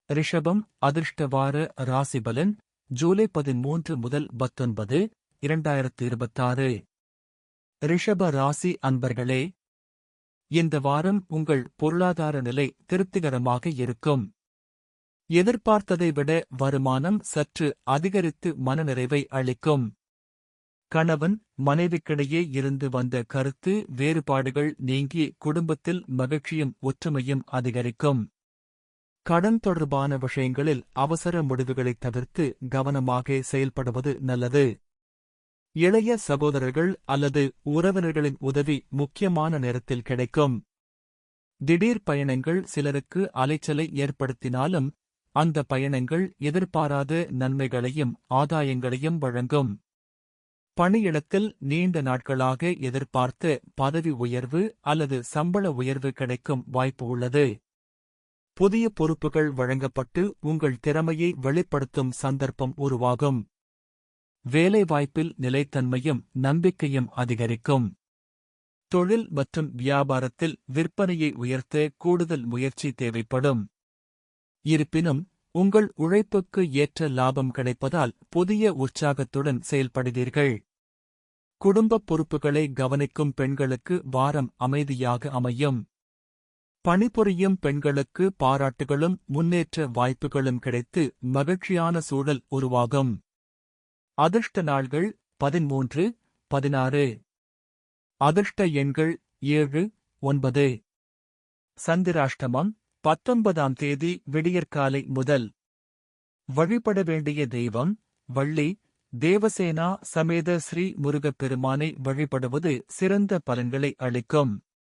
ரிஷபம் அதிர்ஷ்டவார ராசிபலன் ஜூலை 13 முதல் 19, 2026. ரிஷப ராசி அன்பர்களே, இந்த வாரம் உங்கள் பொருளாதார நிலை திருப்திகரமாக இருக்கும். எதிர்பார்த்ததை விட வருமானம் சற்று அதிகரித்து மனநிறைவை அளிக்கும். கணவன் மனைவிக்கிடையே இருந்து வந்த கருத்து வேறுபாடுகள் நீங்கி குடும்பத்தில் மகிழ்ச்சியும் ஒற்றுமையும் அதிகரிக்கும். கடன் தொடர்பான விஷயங்களில் அவசர முடிவுகளைத் தவிர்த்து கவனமாக செயல்படுவது நல்லது. இளைய சகோதரர்கள் அல்லது உறவினர்களின் உதவி முக்கியமான நேரத்தில் கிடைக்கும். திடீர் பயணங்கள் சிலருக்கு அலைச்சலை ஏற்படுத்தினாலும் அந்த பயணங்கள் எதிர்பாராத நன்மைகளையும் ஆதாயங்களையும் வழங்கும். பணியிடத்தில் நீண்ட நாட்களாக எதிர்பார்த்த பதவி உயர்வு அல்லது சம்பள உயர்வு கிடைக்கும் வாய்ப்பு உள்ளது. புதிய பொறுப்புகள் வழங்கப்பட்டு உங்கள் திறமையை வெளிப்படுத்தும் சந்தர்ப்பம் உருவாகும். வேலைவாய்ப்பில் நிலைத்தன்மையும் நம்பிக்கையும் அதிகரிக்கும். தொழில் மற்றும் வியாபாரத்தில் விற்பனையை உயர்த்த கூடுதல் முயற்சி தேவைப்படும். இருப்பினும் உங்கள் உழைப்புக்கு ஏற்ற லாபம் கிடைப்பதால் புதிய உற்சாகத்துடன் செயல்படுவீர்கள். குடும்பப் பொறுப்புகளை கவனிக்கும் பெண்களுக்கு வாரம் அமைதியாக அமையும். பணிபுரியும் பெண்களுக்கு பாராட்டுகளும் முன்னேற்ற வாய்ப்புகளும் கிடைத்து மகிழ்ச்சியான சூழல் உருவாகும். அதிர்ஷ்ட நாள்கள் 13, 16. அதிர்ஷ்ட எண்கள் 7, 9. சந்திராஷ்டமம் 19ஆம் தேதி விடியற்காலை முதல். வழிபட வேண்டிய தெய்வம் வள்ளி. தேவசேனா சமேத ஸ்ரீ முருகப்பெருமானை வழிபடுவது சிறந்த பலன்களை அளிக்கும்.